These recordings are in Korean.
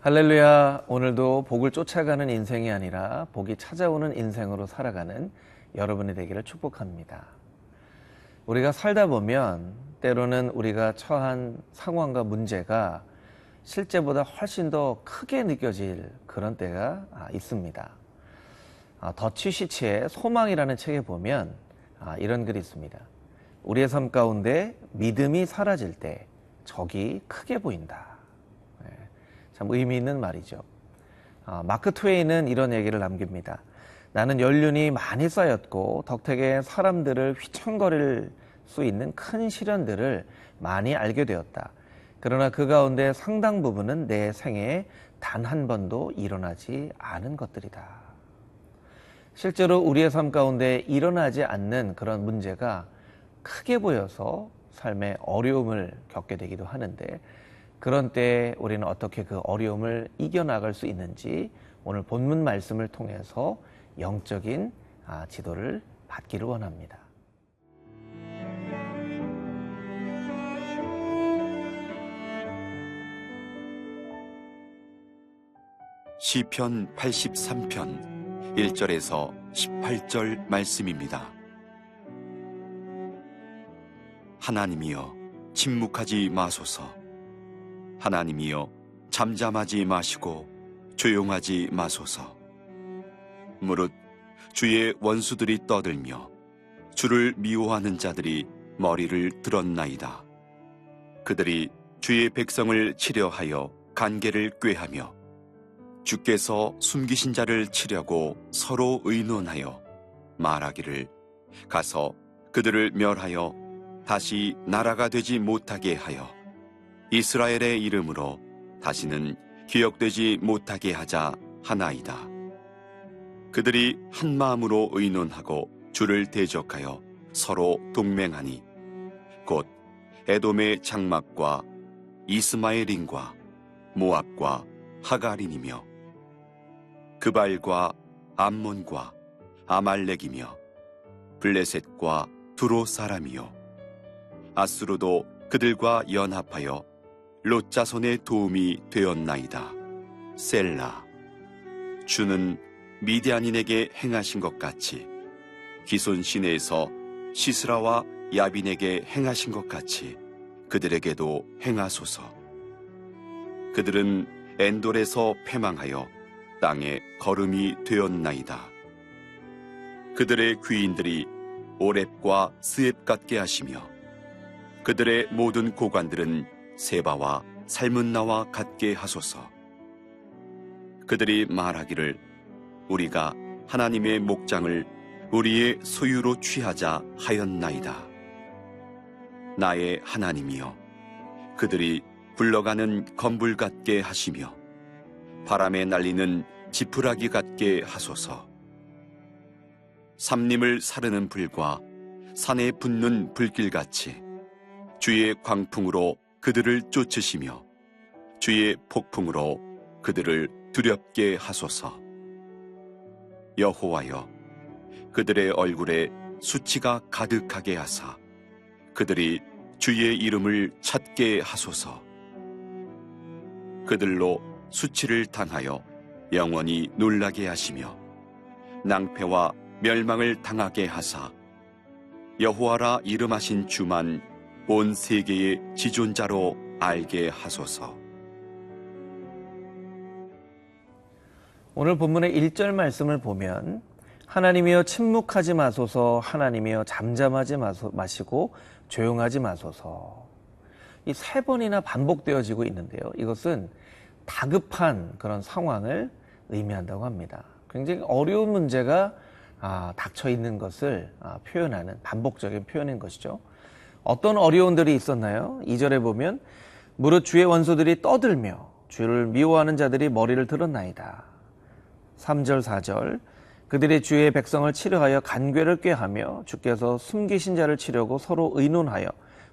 할렐루야. 오늘도 복을 쫓아가는 인생이 아니라 복이 찾아오는 인생으로 살아가는 여러분이 되기를 축복합니다. 우리가 살다 보면 때로는 우리가 처한 상황과 문제가 실제보다 훨씬 더 크게 느껴질 그런 때가 있습니다. 더치 시치의 소망이라는 책에 보면 이런 글이 있습니다. 우리의 삶 가운데 믿음이 사라질 때 적이 크게 보인다. 참 의미 있는 말이죠. 마크 트웨이는 이런 얘기를 남깁니다. 나는 연륜이 많이 쌓였고 덕택에 사람들을 휘청거릴 수 있는 큰 시련들을 많이 알게 되었다. 그러나 그 가운데 상당 부분은 내 생애에 단 한 번도 일어나지 않은 것들이다. 실제로 우리의 삶 가운데 일어나지 않는 그런 문제가 크게 보여서 삶의 어려움을 겪게 되기도 하는데, 그런 때에 우리는 어떻게 그 어려움을 이겨나갈 수 있는지 오늘 본문 말씀을 통해서 영적인 지도를 받기를 원합니다. 시편 83편 1절에서 18절 말씀입니다. 하나님이여 침묵하지 마소서. 하나님이여 잠잠하지 마시고 조용하지 마소서. 무릇 주의 원수들이 떠들며 주를 미워하는 자들이 머리를 들었나이다. 그들이 주의 백성을 치려하여 간계를 꾀하며 주께서 숨기신 자를 치려고 서로 의논하여 말하기를 가서 그들을 멸하여 다시 나라가 되지 못하게 하여 이스라엘의 이름으로 다시는 기억되지 못하게 하자 하나이다. 그들이 한 마음으로 의논하고 주를 대적하여 서로 동맹하니 곧 에돔의 장막과 이스마엘인과 모압과 하갈인이며 그발과 암몬과 아말렉이며 블레셋과 두로 사람이요 아수르도 그들과 연합하여 롯 자손의 도움이 되었나이다. 셀라. 주는 미디안인에게 행하신 것 같이 기손 시내에서 시스라와 야빈에게 행하신 것 같이 그들에게도 행하소서. 그들은 엔돌에서 패망하여 땅에 거름이 되었나이다. 그들의 귀인들이 오렙과 스앱 같게 하시며 그들의 모든 고관들은 세바와 살문나와 같게 하소서. 그들이 말하기를 우리가 하나님의 목장을 우리의 소유로 취하자 하였나이다. 나의 하나님이여 그들이 굴러가는 건불 같게 하시며 바람에 날리는 지푸라기 같게 하소서. 삼림을 사르는 불과 산에 붙는 불길같이 주의 광풍으로 그들을 쫓으시며 주의 폭풍으로 그들을 두렵게 하소서. 여호와여 그들의 얼굴에 수치가 가득하게 하사 그들이 주의 이름을 찾게 하소서. 그들로 수치를 당하여 영원히 놀라게 하시며 낭패와 멸망을 당하게 하사 여호와라 이름하신 주만 온 세계의 지존자로 알게 하소서. 오늘 본문의 1절 말씀을 보면 하나님이여 침묵하지 마소서, 하나님이여 잠잠하지 마시고 조용하지 마소서. 이 3번이나 반복되어지고 있는데요. 이것은 다급한 그런 상황을 의미한다고 합니다. 굉장히 어려운 문제가 닥쳐 있는 것을 표현하는 반복적인 표현인 것이죠. 어떤 어려움들이 있었나요? 2절에 보면 무릇 주의 원수들이 떠들며 주를 미워하는 자들이 머리를 들었나이다. 3절 4절 그들이 주의 백성을 치려하여 간궤를 꾀하며 주께서 숨기신 자를 치려고 서로 의논하여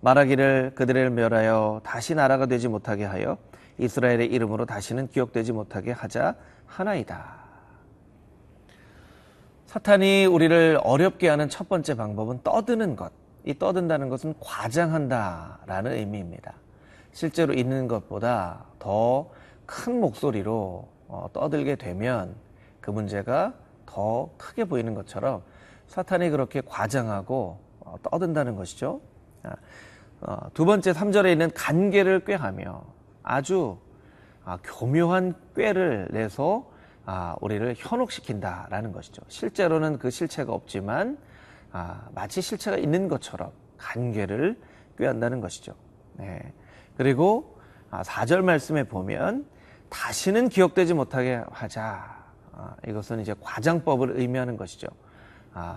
말하기를 그들을 멸하여 다시 나라가 되지 못하게 하여 이스라엘의 이름으로 다시는 기억되지 못하게 하자 하나이다. 사탄이 우리를 어렵게 하는 첫 번째 방법은 떠드는 것. 이 떠든다는 것은 과장한다라는 의미입니다. 실제로 있는 것보다 더 큰 목소리로 떠들게 되면 그 문제가 더 크게 보이는 것처럼 사탄이 그렇게 과장하고 떠든다는 것이죠. 두 번째 3절에 있는 간계를 꾀하며 아주 교묘한 꾀를 내서 우리를 현혹시킨다라는 것이죠. 실제로는 그 실체가 없지만 마치 실체가 있는 것처럼 간계를 꾀한다는 것이죠. 네. 그리고 4절 말씀에 보면 다시는 기억되지 못하게 하자. 이것은 이제 과장법을 의미하는 것이죠.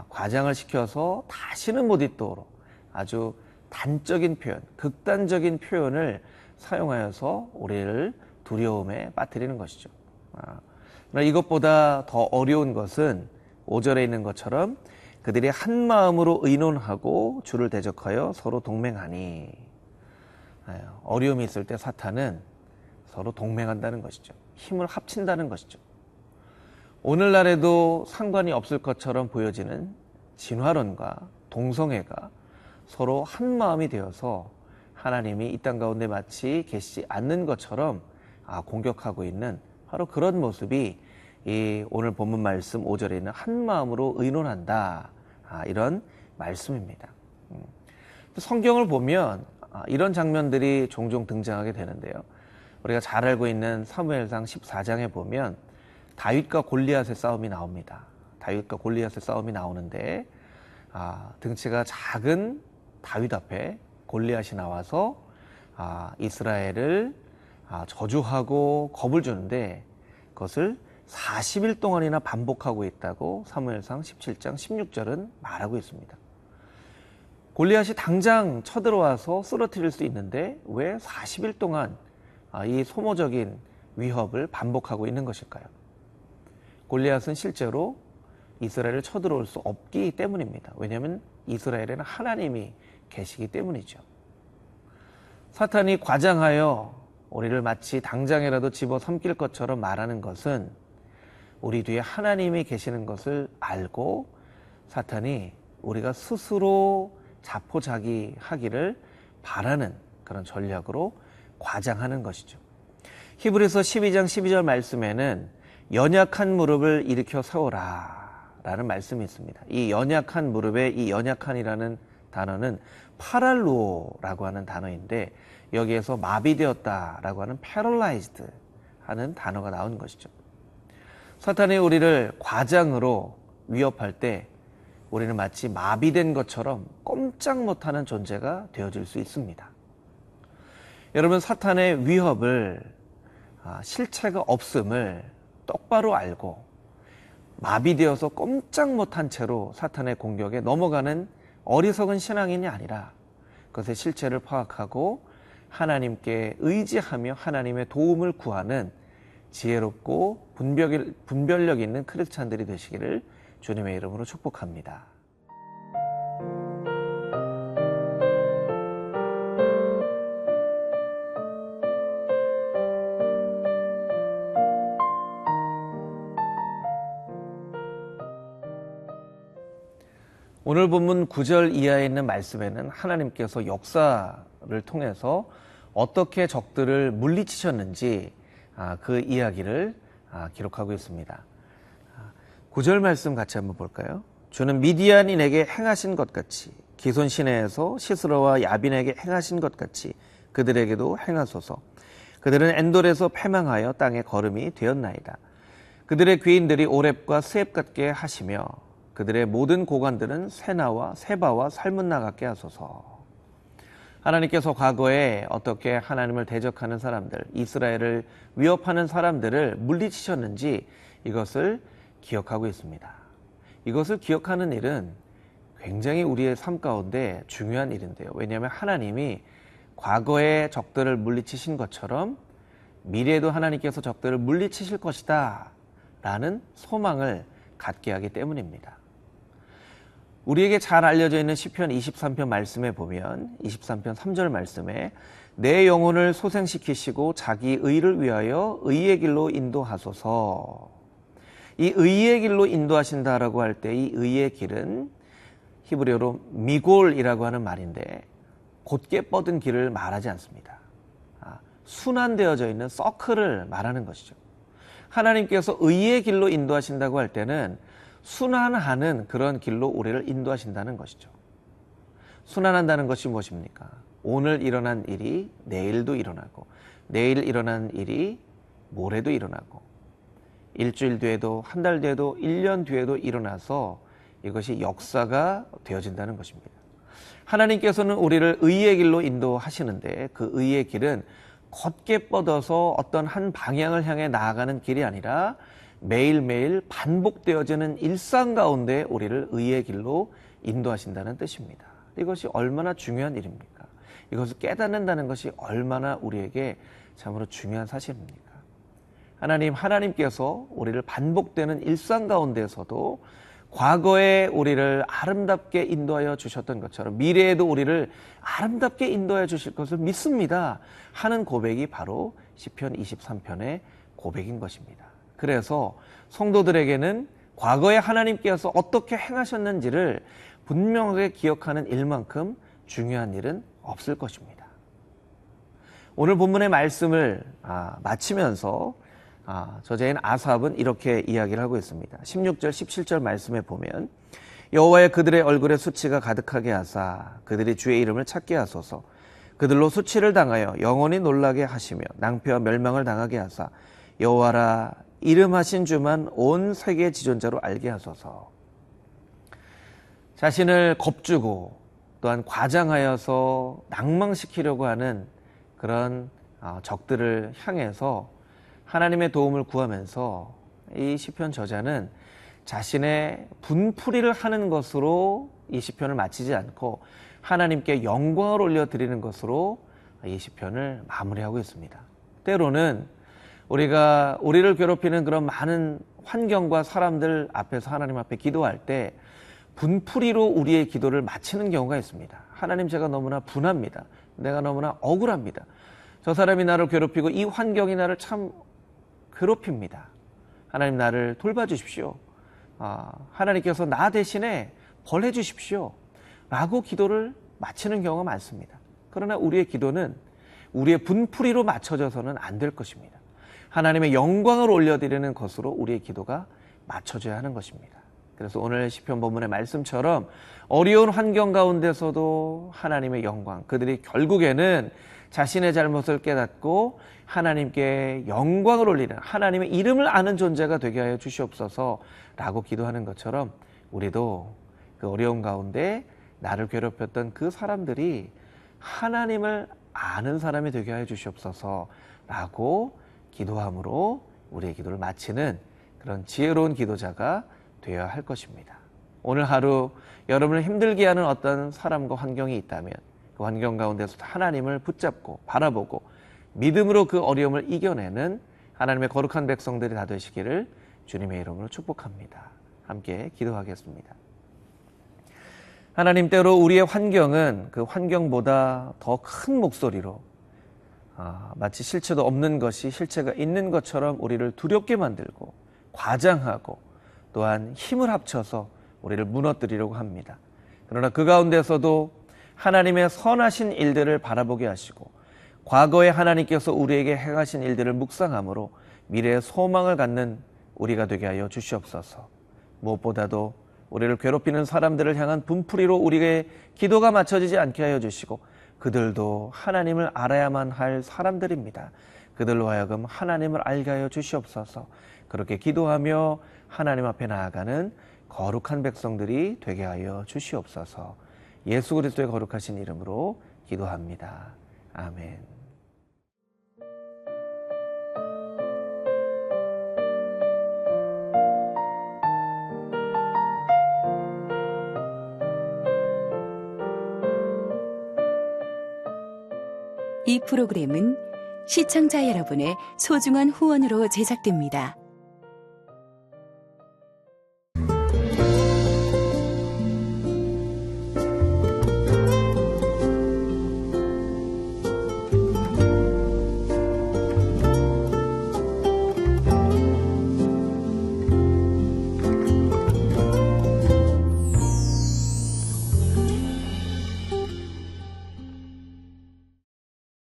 과장을 시켜서 다시는 못 잊도록 아주 단적인 표현, 극단적인 표현을 사용하여서 우리를 두려움에 빠뜨리는 것이죠. 그러나 이것보다 더 어려운 것은 5절에 있는 것처럼 그들이 한 마음으로 의논하고 주를 대적하여 서로 동맹하니. 어려움이 있을 때 사탄은 서로 동맹한다는 것이죠. 힘을 합친다는 것이죠. 오늘날에도 상관이 없을 것처럼 보여지는 진화론과 동성애가 서로 한 마음이 되어서 하나님이 이 땅 가운데 마치 계시지 않는 것처럼 공격하고 있는 바로 그런 모습이 이 오늘 본문 말씀 5절에 있는 한 마음으로 의논한다, 이런 말씀입니다. 성경을 보면 이런 장면들이 종종 등장하게 되는데요. 우리가 잘 알고 있는 사무엘상 14장에 보면 다윗과 골리앗의 싸움이 나옵니다. 다윗과 골리앗의 싸움이 나오는데 등치가 작은 다윗 앞에 골리앗이 나와서 이스라엘을 저주하고 겁을 주는데 그것을 40일 동안이나 반복하고 있다고 사무엘상 17장 16절은 말하고 있습니다. 골리앗이 당장 쳐들어와서 쓰러뜨릴 수 있는데 왜 40일 동안 이 소모적인 위협을 반복하고 있는 것일까요? 골리앗은 실제로 이스라엘을 쳐들어올 수 없기 때문입니다. 왜냐하면 이스라엘에는 하나님이 계시기 때문이죠. 사탄이 과장하여 우리를 마치 당장이라도 집어삼킬 것처럼 말하는 것은 우리 뒤에 하나님이 계시는 것을 알고 사탄이 우리가 스스로 자포자기하기를 바라는 그런 전략으로 과장하는 것이죠. 히브리서 12장 12절 말씀에는 연약한 무릎을 일으켜 세워라 라는 말씀이 있습니다. 이 연약한 무릎에 이 연약한이라는 단어는 파랄루오라고 하는 단어인데 여기에서 마비되었다라고 하는 paralyzed 하는 단어가 나온 것이죠. 사탄이 우리를 과장으로 위협할 때 우리는 마치 마비된 것처럼 꼼짝 못하는 존재가 되어질 수 있습니다. 여러분, 사탄의 위협을 실체가 없음을 똑바로 알고 마비되어서 꼼짝 못한 채로 사탄의 공격에 넘어가는 어리석은 신앙인이 아니라 그것의 실체를 파악하고 하나님께 의지하며 하나님의 도움을 구하는 지혜롭고 분별력 있는 크리스찬들이 되시기를 주님의 이름으로 축복합니다. 오늘 본문 9절 이하에 있는 말씀에는 하나님께서 역사를 통해서 어떻게 적들을 물리치셨는지 그 이야기를 기록하고 있습니다. 9절 말씀 같이 한번 볼까요? 주는 미디안인에게 행하신 것 같이 기손 시내에서 시스라와 야빈에게 행하신 것 같이 그들에게도 행하소서. 그들은 엔돌에서 패망하여 땅에 거름이 되었나이다. 그들의 귀인들이 오렙과 스앱 같게 하시며 그들의 모든 고관들은 세나와 세바와 살문나 같게 하소서. 하나님께서 과거에 어떻게 하나님을 대적하는 사람들, 이스라엘을 위협하는 사람들을 물리치셨는지 이것을 기억하고 있습니다. 이것을 기억하는 일은 굉장히 우리의 삶 가운데 중요한 일인데요. 왜냐하면 하나님이 과거에 적들을 물리치신 것처럼 미래에도 하나님께서 적들을 물리치실 것이다 라는 소망을 갖게 하기 때문입니다. 우리에게 잘 알려져 있는 시편 23편 말씀에 보면 23편 3절 말씀에 내 영혼을 소생시키시고 자기 의를 위하여 의의 길로 인도하소서. 이 의의 길로 인도하신다라고 할 때 이 의의 길은 히브리어로 미골이라고 하는 말인데 곧게 뻗은 길을 말하지 않습니다. 순환되어져 있는 서클을 말하는 것이죠. 하나님께서 의의 길로 인도하신다고 할 때는 순환하는 그런 길로 우리를 인도하신다는 것이죠. 순환한다는 것이 무엇입니까? 오늘 일어난 일이 내일도 일어나고, 내일 일어난 일이 모레도 일어나고, 일주일 뒤에도, 한 달 뒤에도, 1년 뒤에도 일어나서 이것이 역사가 되어진다는 것입니다. 하나님께서는 우리를 의의 길로 인도하시는데 그 의의 길은 곧게 뻗어서 어떤 한 방향을 향해 나아가는 길이 아니라 매일매일 반복되어지는 일상 가운데 우리를 의의 길로 인도하신다는 뜻입니다. 이것이 얼마나 중요한 일입니까? 이것을 깨닫는다는 것이 얼마나 우리에게 참으로 중요한 사실입니까? 하나님께서 우리를 반복되는 일상 가운데서도 과거에 우리를 아름답게 인도하여 주셨던 것처럼 미래에도 우리를 아름답게 인도하여 주실 것을 믿습니다 하는 고백이 바로 시편 23편의 고백인 것입니다. 그래서 성도들에게는 과거에 하나님께서 어떻게 행하셨는지를 분명하게 기억하는 일만큼 중요한 일은 없을 것입니다. 오늘 본문의 말씀을 마치면서 저자인 아삽은 이렇게 이야기를 하고 있습니다. 16절 17절 말씀에 보면 여호와의 그들의 얼굴에 수치가 가득하게 하사 그들이 주의 이름을 찾게 하소서. 그들로 수치를 당하여 영원히 놀라게 하시며 낭패와 멸망을 당하게 하사 여호와라 이름하신 주만 온 세계 지존자로 알게 하소서. 자신을 겁주고 또한 과장하여서 낭망시키려고 하는 그런 적들을 향해서 하나님의 도움을 구하면서 이 시편 저자는 자신의 분풀이를 하는 것으로 이 시편을 마치지 않고 하나님께 영광을 올려드리는 것으로 이 시편을 마무리하고 있습니다. 때로는 우리를 괴롭히는 그런 많은 환경과 사람들 앞에서 하나님 앞에 기도할 때 분풀이로 우리의 기도를 마치는 경우가 있습니다. 하나님, 제가 너무나 분합니다. 내가 너무나 억울합니다. 저 사람이 나를 괴롭히고 이 환경이 나를 참 괴롭힙니다. 하나님, 나를 돌봐주십시오. 하나님께서 나 대신에 벌해 주십시오 라고 기도를 마치는 경우가 많습니다. 그러나 우리의 기도는 우리의 분풀이로 맞춰져서는 안 될 것입니다. 하나님의 영광을 올려드리는 것으로 우리의 기도가 맞춰져야 하는 것입니다. 그래서 오늘 시편 본문의 말씀처럼 어려운 환경 가운데서도 하나님의 영광, 그들이 결국에는 자신의 잘못을 깨닫고 하나님께 영광을 올리는 하나님의 이름을 아는 존재가 되게 하여 주시옵소서 라고 기도하는 것처럼 우리도 그 어려운 가운데 나를 괴롭혔던 그 사람들이 하나님을 아는 사람이 되게 하여 주시옵소서 라고 기도함으로 우리의 기도를 마치는 그런 지혜로운 기도자가 되어야 할 것입니다. 오늘 하루 여러분을 힘들게 하는 어떤 사람과 환경이 있다면 그 환경 가운데서 하나님을 붙잡고 바라보고 믿음으로 그 어려움을 이겨내는 하나님의 거룩한 백성들이 다 되시기를 주님의 이름으로 축복합니다. 함께 기도하겠습니다. 하나님, 때로 우리의 환경은 그 환경보다 더 큰 목소리로 마치 실체도 없는 것이 실체가 있는 것처럼 우리를 두렵게 만들고 과장하고 또한 힘을 합쳐서 우리를 무너뜨리려고 합니다. 그러나 그 가운데서도 하나님의 선하신 일들을 바라보게 하시고 과거에 하나님께서 우리에게 행하신 일들을 묵상함으로 미래의 소망을 갖는 우리가 되게 하여 주시옵소서. 무엇보다도 우리를 괴롭히는 사람들을 향한 분풀이로 우리의 기도가 맞춰지지 않게 하여 주시고 그들도 하나님을 알아야만 할 사람들입니다. 그들로 하여금 하나님을 알게 하여 주시옵소서. 그렇게 기도하며 하나님 앞에 나아가는 거룩한 백성들이 되게 하여 주시옵소서. 예수 그리스도의 거룩하신 이름으로 기도합니다. 아멘. 이 프로그램은 시청자 여러분의 소중한 후원으로 제작됩니다.